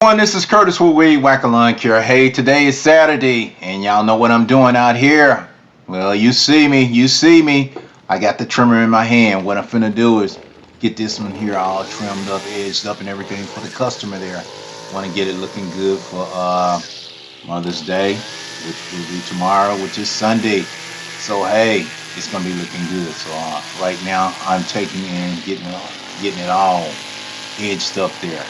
This is Curtis with Weed Whacker Lawn Care. Hey, today is Saturday, and y'all know what I'm doing out here. Well, you see me. I got the trimmer in my hand. What I'm finna do is get this one here all trimmed up, edged up, and everything for the customer there. Want to get it looking good for Mother's Day, which will be tomorrow, which is Sunday. So hey, it's gonna be looking good. So right now I'm taking and getting it all edged up there.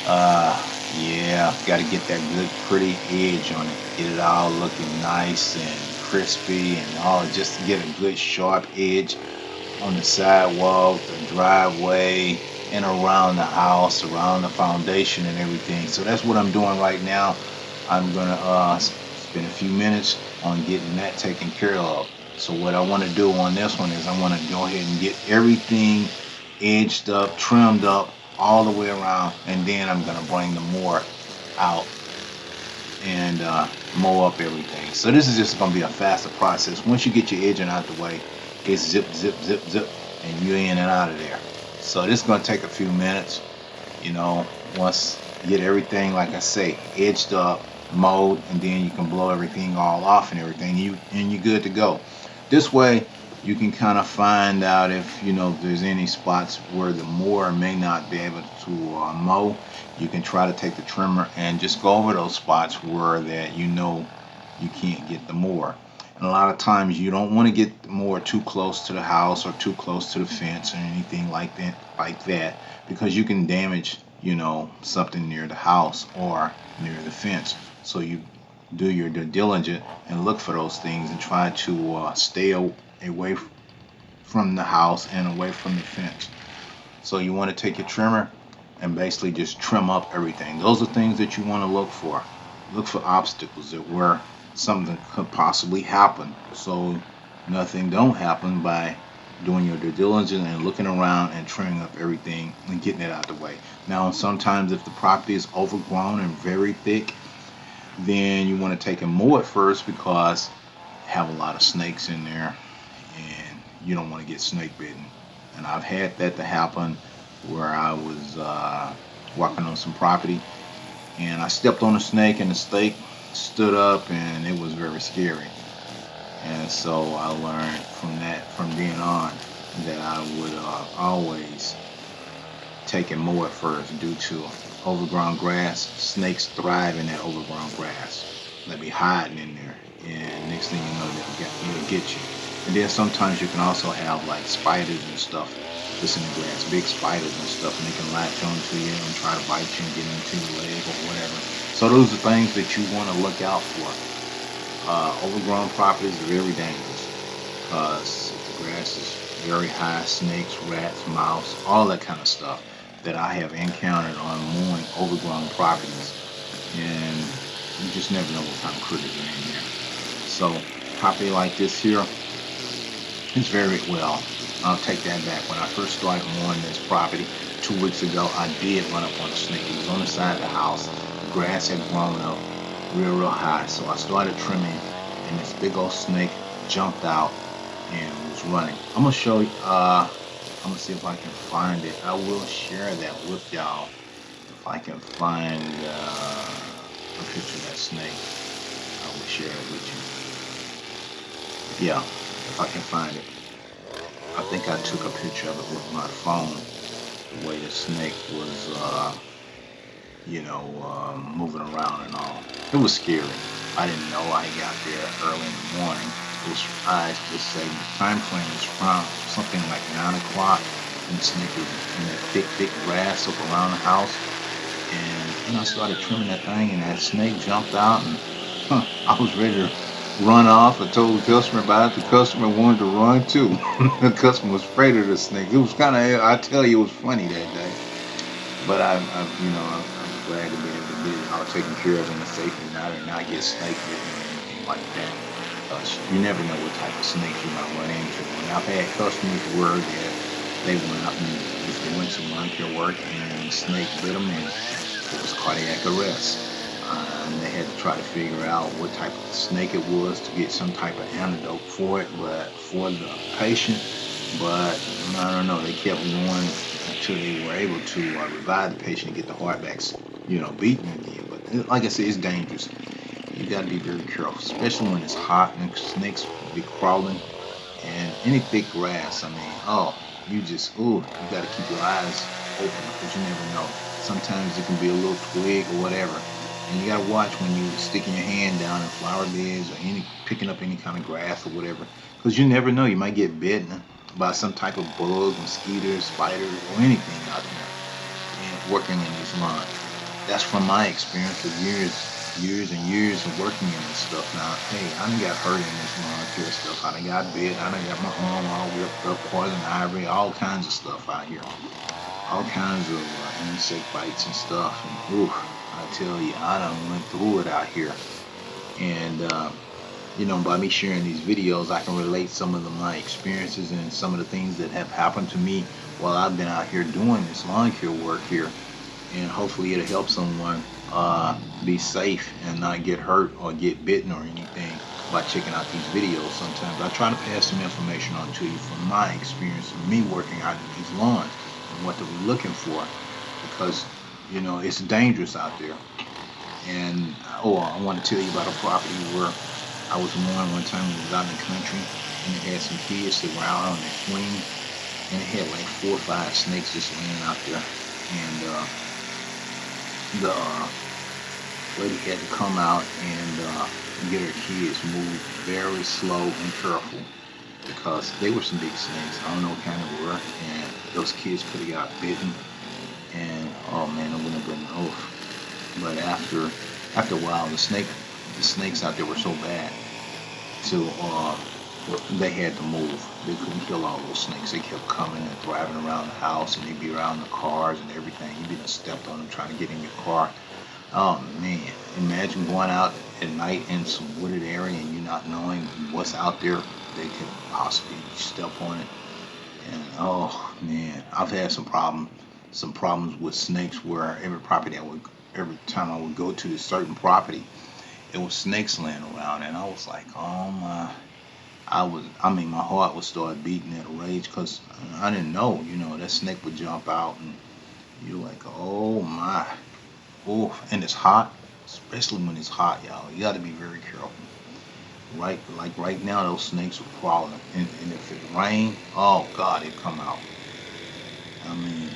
Uh, yeah, got to get that good, pretty edge on it. Get it all looking nice and crispy and all, just to get a good sharp edge on the sidewalk, the driveway, and around the house, around the foundation and everything. So that's what I'm doing right now. I'm gonna spend a few minutes on getting that taken care of. So what I want to do on this one is I want to go ahead and get everything edged up, trimmed up all the way around, and then I'm gonna bring the mower out and mow up everything. So this is just gonna be a faster process. Once you get your edging out the way, it's zip, zip, zip, zip, and you're in and out of there. So this is gonna take a few minutes. You know, once you get everything, like I say, edged up, mowed, and then you can blow everything all off and everything. You're good to go. This way, you can kind of find out if there's any spots where the mower may not be able to mow. You can try to take the trimmer and just go over those spots where that you can't get the mower. And a lot of times you don't want to get the mower too close to the house or too close to the fence or anything like that, because you can damage something near the house or near the fence. So you do your due diligence and look for those things and try to stay away from the house and away from the fence. So you want to take your trimmer and basically just trim up everything. Those are things that you want to look for. Look for obstacles that where something could possibly happen. So nothing don't happen by doing your due diligence and looking around and trimming up everything and getting it out the way. Now, sometimes if the property is overgrown and very thick, then you want to take and mow it first, because have a lot of snakes in there and you don't want to get snake bitten. And I've had that to happen where I was walking on some property and I stepped on a snake and the snake stood up, and it was very scary. And so I learned from then on, that I would always take and mow it first, due to overgrown grass. Snakes thrive in that overgrown grass. They'll be hiding in there, and next thing you know, they'll get you. And then sometimes you can also have like spiders and stuff that's in the grass, big spiders and stuff, and they can latch onto you and try to bite you and get into your leg or whatever. So those are things that you want to look out for. Overgrown properties are very dangerous, because the grass is very high. Snakes, rats, mouse, all that kind of stuff that I have encountered on mowing overgrown properties, and you just never know what kind of critters are in there. So property like this here is very well. I'll take that back. When I first started mowing this property 2 weeks ago, I did run up on a snake. It was on the side of the house. The grass had grown up real high, so I started trimming, and this big old snake jumped out and was running. I'm gonna show you. I'm gonna see if I can find it. I will share that with y'all if I can find a picture of that snake. I will share it with you. Yeah, if I can find it. I think I took a picture of it with my phone. The way the snake was, moving around and all. It was scary. I didn't know. I got there early in the morning. I just say the time frame was around something like 9 o'clock, and the snake was in that thick grass up around the house. And I started trimming that thing, and that snake jumped out, and I was ready to run off. I told the customer about it. The customer wanted to run too. The customer was afraid of the snake. It was kind of, I tell you, it was funny that day. But I'm glad to be able to get it all taken care of in a safe manner and not get snake bitten or anything like that. You never know what type of snakes you might run into. And I've had customers where they went out and just doing some lawn care work, and the snake bit them, and it was cardiac arrest. And they had to try to figure out what type of snake it was to get some type of antidote for it, but for the patient. But I don't know, they kept going until they were able to revive the patient and get the heart back beaten again. But like I said, it's dangerous. You got to be very careful, especially when it's hot and snakes be crawling and any thick grass. I mean, oh, you got to keep your eyes open because you never know. Sometimes it can be a little twig or whatever, and you got to watch when you sticking your hand down in flower beds or picking up any kind of grass or whatever, because you never know. You might get bitten by some type of bug, mosquito, spider, or anything out there and working in this line. That's from my experience of years and years of working in this stuff. Now, hey, I done got hurt in this lawn care stuff. I done got bit. I done got my arm all ripped up, poison ivy, all kinds of stuff out here. All kinds of insect bites and stuff. And ooh, I tell you, I done went through it out here. And by me sharing these videos, I can relate some of my experiences and some of the things that have happened to me while I've been out here doing this lawn care work here, and hopefully it'll help someone be safe and not get hurt or get bitten or anything by checking out these videos. Sometimes I try to pass some information on to you from my experience of me working out in these lawns and what to be looking for, because it's dangerous out there. And I want to tell you about a property where I was on one time when I was out in the country, and it had some kids that were out on their swing, and it had like 4 or 5 snakes just laying out there. And the lady had to come out and get her kids moved very slow and careful because they were some big snakes. I don't know what kind they were, and those kids could have got bitten, and oh man, it wouldn't have been over. But after a while, the snakes out there were so bad, so they had to move. They couldn't kill all those snakes. They kept coming and driving around the house, and they'd be around the cars and everything. You done stepped on them trying to get in your car. Oh man, imagine going out at night in some wooded area and you not knowing what's out there. They could possibly step on it. And oh man, I've had some problems with snakes where every time I would go to a certain property, it was snakes laying around, and I was like, oh my. My heart would start beating at a rage because I didn't know, that snake would jump out, and you're like, oh my. Oh, and it's hot, especially when it's hot, y'all. You got to be very careful. Right, like right now, those snakes are crawling, and if it rain, oh God, it come out. I mean,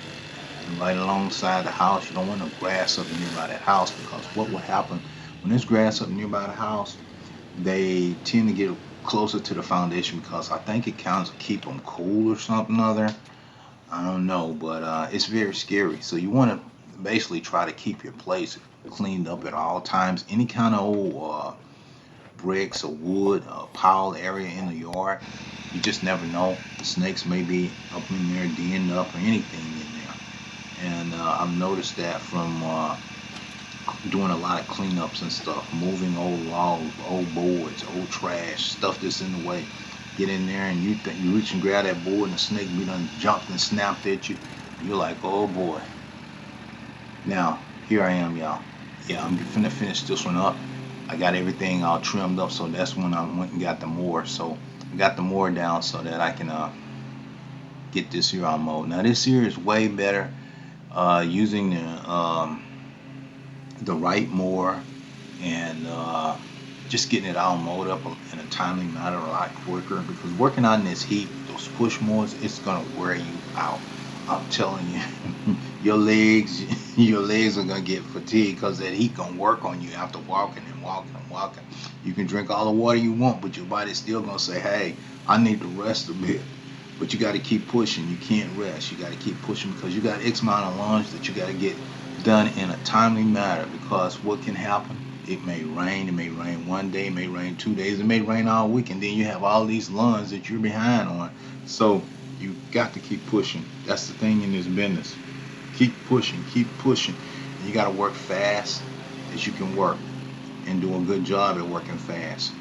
and right alongside the house, you don't want no grass up nearby that house, because what will happen when there's grass up nearby the house? They tend to get closer to the foundation because I think it kind of keep them cool or something other. I don't know, but it's very scary. So you want to basically try to keep your place cleaned up at all times. Any kind of old bricks or wood pile area in the yard, you just never know. The snakes may be up in there, denning up, or anything in there. And I've noticed that from doing a lot of cleanups and stuff, moving old logs, old boards, old trash, stuff that's in the way. Get in there and you reach and grab that board, and the snake be done jumped and snapped at you. You're like, oh boy. Now, here I am, y'all. Yeah, I'm finna finish this one up. I got everything all trimmed up, so that's when I went and got the mower. So I got the mower down so that I can get this here on mowed. Now this here is way better using the right mower, and just getting it all mowed up in a timely manner a lot quicker, because working on this heat, those push mowers, it's gonna wear you out. I'm telling you, your legs are gonna get fatigued because that heat gonna work on you after walking and walking and walking. You can drink all the water you want, but your body's still gonna say, hey, I need to rest a bit. But you got to keep pushing. You can't rest. You got to keep pushing because you got X amount of lawns that you got to get done in a timely manner, because what can happen? It may rain. It may rain one day. It may rain 2 days. It may rain all week, and then you have all these lawns that you're behind on. So you got to keep pushing. That's the thing in this business. Keep pushing. Keep pushing. And you got to work fast as you can work, and do a good job at working fast.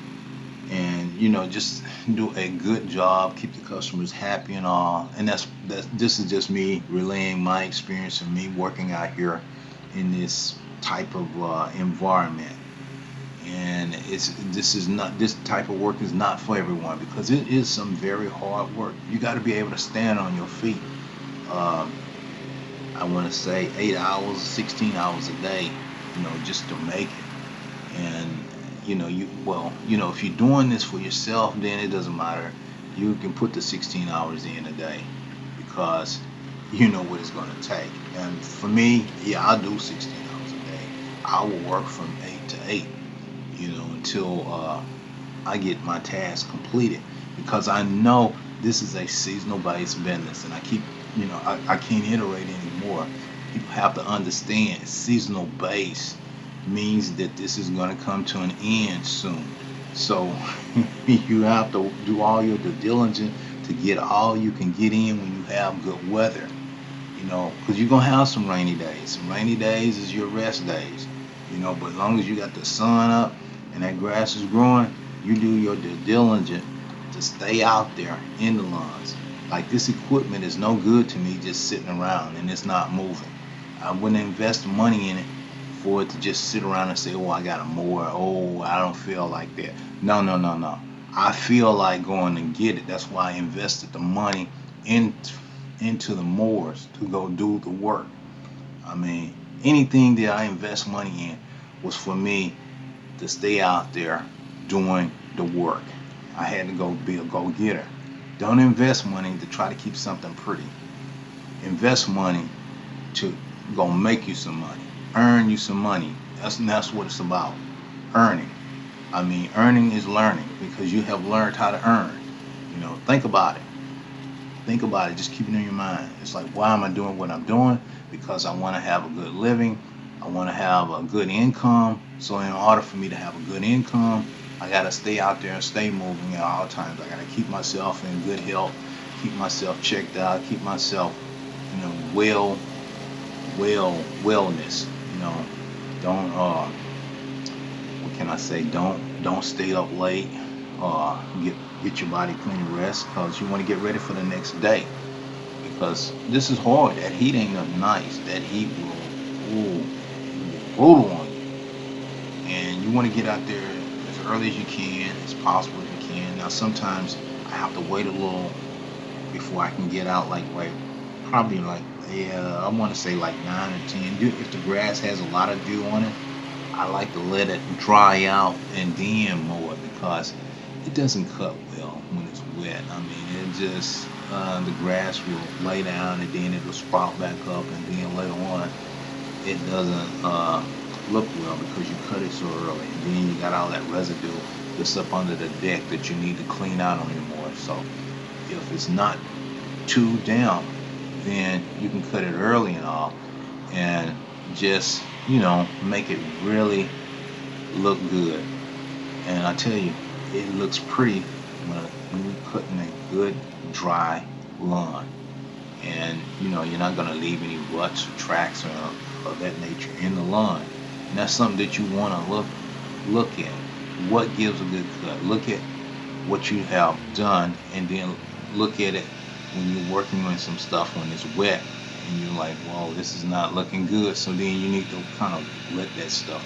And just do a good job, keep the customers happy and all. And this is just me relaying my experience of me working out here in this type of environment. And this type of work is not for everyone, because it is some very hard work. You got to be able to stand on your feet. I want to say 8 hours, 16 hours a day, just to make it. And if you're doing this for yourself, then it doesn't matter. You can put the 16 hours in a day because you know what it's going to take. And for me, yeah, I do 16 hours a day. I will work from 8 to 8, until I get my task completed because I know this is a seasonal based business, and I can't iterate anymore. People have to understand seasonal base means that this is going to come to an end soon. So you have to do all your due diligence to get all you can get in when you have good weather, because you're going to have some rainy days. Some rainy days is your rest days, but as long as you got the sun up and that grass is growing, you do your due diligence to stay out there in the lawns. Like this equipment is no good to me just sitting around and it's not moving. I wouldn't invest money in it for it to just sit around and say, oh, I got a mower. Oh, I don't feel like that. No, no, no, no. I feel like going and get it. That's why I invested the money into the mowers to go do the work. I mean, anything that I invest money in was for me to stay out there doing the work. I had to go be a go-getter. Don't invest money to try to keep something pretty. Invest money to go make you some money, earn you some money. That's what it's about, earning. I mean, earning is learning because you have learned how to earn. Think about it. Think about it. Just keep it in your mind. It's like, why am I doing what I'm doing? Because I want to have a good living. I want to have a good income. So in order for me to have a good income, I got to stay out there and stay moving at all times. I got to keep myself in good health, keep myself checked out, keep myself, wellness. Don't what can I say? Don't stay up late. Get your body plenty of rest because you want to get ready for the next day. Because this is hard. That heat ain't nothing nice. That heat will brutal on you. And you want to get out there as early as you can, as possible as you can. Now sometimes I have to wait a little before I can get out. Probably I want to say like 9 or 10. If the grass has a lot of dew on it, I like to let it dry out and then mow it because it doesn't cut well when it's wet. I mean, it just the grass will lay down and then it'll sprout back up, and then later on it doesn't look well because you cut it so early, and then you got all that residue that's up under the deck that you need to clean out on your mower. So if it's not too damp, then you can cut it early and all, and just make it really look good. And I tell you, it looks pretty when you're cutting a good dry lawn, and you're not going to leave any ruts or tracks or of that nature in the lawn. And that's something that you want to look at. What gives a good cut? Look at what you have done, and then look at it when you're working on some stuff when it's wet, and you're like, whoa, this is not looking good. So then you need to kind of let that stuff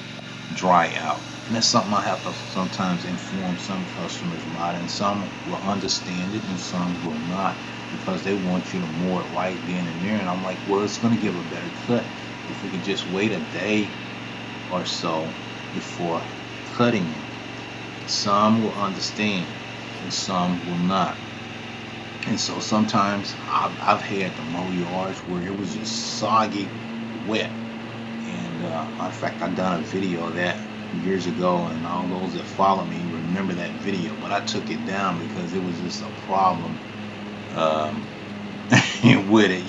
dry out. And that's something I have to sometimes inform some customers about, and some will understand it and some will not because they want you to mow it right then and there. And I'm like, well, it's going to give a better cut if we could just wait a day or so before cutting it. Some will understand and some will not. And so sometimes I've had to mow yards where it was just soggy wet. And in fact, I done a video of that years ago, and all those that follow me remember that video. But I took it down because it was just a problem with it.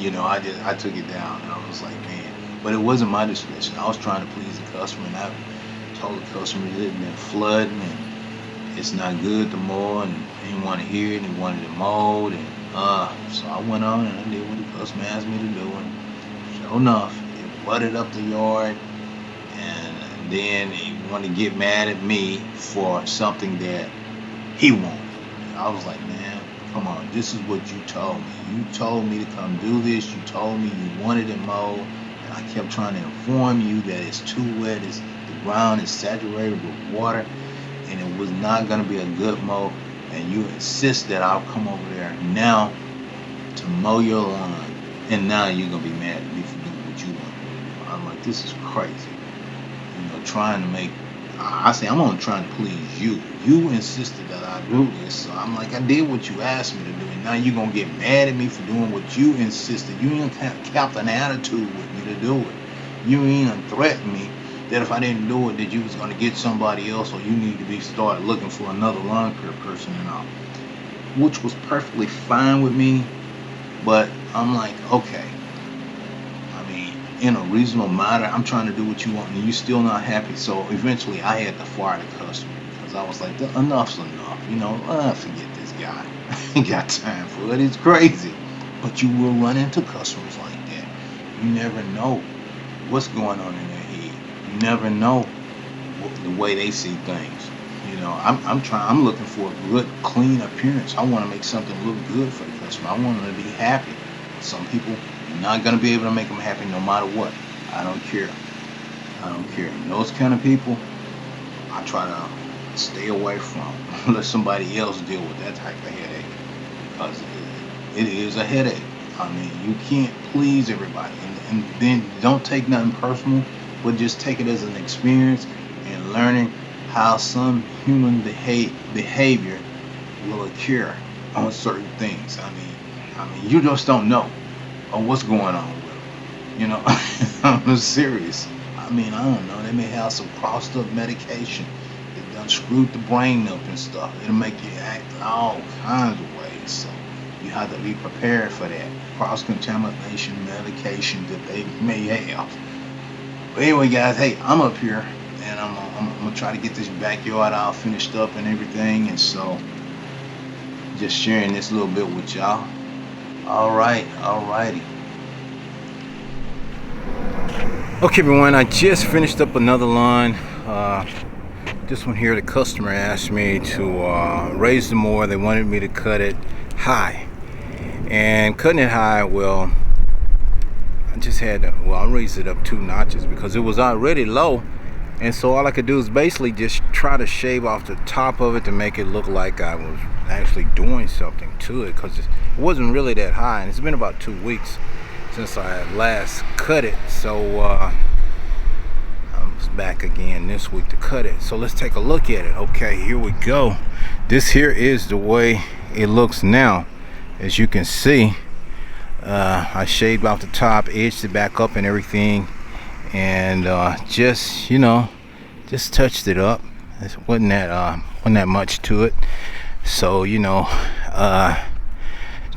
I took it down, and I was like, man. But it wasn't my discretion. I was trying to please the customer, and I told the customer it had been flooding, and it's not good to mow, and he didn't want to hear it. He wanted it mowed, and so I went on and I did what the customer asked me to do, and sure enough, it butted up the yard. And then he wanted to get mad at me for something that he wanted. I was like, man, come on, this is what you told me. You told me to come do this. You told me you wanted it mowed. And I kept trying to inform you that it's too wet. The ground is saturated with water, and it was not going to be a good mow. And you insist that I'll come over there now to mow your lawn. And now you're going to be mad at me for doing what you want. I'm like, this is crazy. Trying to make. I say I'm only trying to please you. You insisted that I do this, so I'm like, I did what you asked me to do, and now you're gonna get mad at me for doing what you insisted. You ain't kept an attitude with me to do it. You ain't threatened me that if I didn't do it, that you was gonna get somebody else, or you need to start looking for another lawn care person and all, which was perfectly fine with me. But I'm like, okay. In a reasonable manner, I'm trying to do what you want, and you're still not happy. So eventually, I had to fire the customer because I was like, enough's enough. Forget this guy. I ain't got time for it. It's crazy. But you will run into customers like that. You never know what's going on in their head. You never know the way they see things. I'm looking for a good, clean appearance. I want to make something look good for the customer. I want them to be happy. Some people, you're not going to be able to make them happy no matter what. I don't care. And those kind of people, I try to stay away from. Let somebody else deal with that type of headache, because it is a headache. You can't please everybody. And then don't take nothing personal, but just take it as an experience and learning how some human behavior will occur on certain things. You just don't know what's going on with them. I'm serious. I don't know. They may have some crossed up medication that done screwed the brain up and stuff. It'll make you act all kinds of ways. So you have to be prepared for that cross-contamination medication that they may have. But anyway, guys, hey, I'm up here and I'm gonna try to get this backyard all finished up and everything, and so just sharing this little bit with y'all. Alrighty. Okay, everyone, I just finished up another lawn. This one here, the customer asked me to raise the mower. They wanted me to cut it high. And cutting it high, well, I just had to, I raised it up 2 notches because it was already low. And so all I could do is basically just try to shave off the top of it to make it look like I was actually doing something to it, because it wasn't really that high, and it's been about 2 weeks since I last cut it. So I was back again this week to cut it. So let's take a look at it. Okay, here we go. This here is the way it looks now. As you can see, I shaved off the top, edged it back up and everything, and just touched it up. It wasn't that much to it. So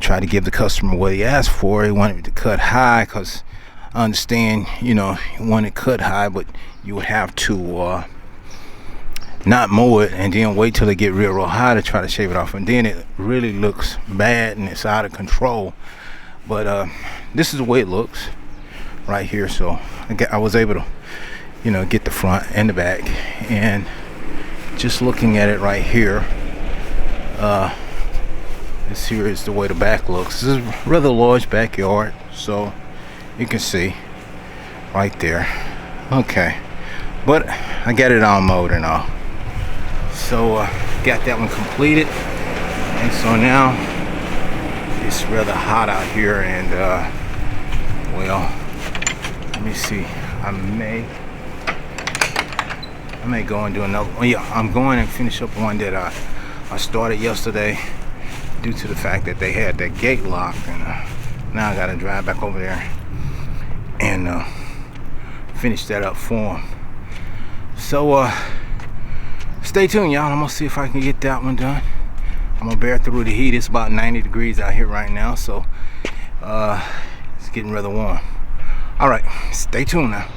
try to give the customer what he asked for. He wanted me to cut high because I understand, you want it cut high, but you would have to not mow it and then wait till it get real high to try to shave it off, and then it really looks bad and it's out of control. But this is the way it looks right here. So I was able to get the front and the back, and just looking at it right here, this here is the way the back looks. This is a rather large backyard, so you can see right there. Okay, but I got it all mowed and all, so got that one completed. And so now it's rather hot out here, and well, let me see, I may go and do another. Oh yeah, I'm going and finish up one that I started yesterday, due to the fact that they had that gate locked, and now I gotta drive back over there and finish that up for them. So stay tuned, y'all. I'm gonna see if I can get that one done. I'm gonna bear through the heat. It's about 90 degrees out here right now, so it's getting rather warm. All right, stay tuned now.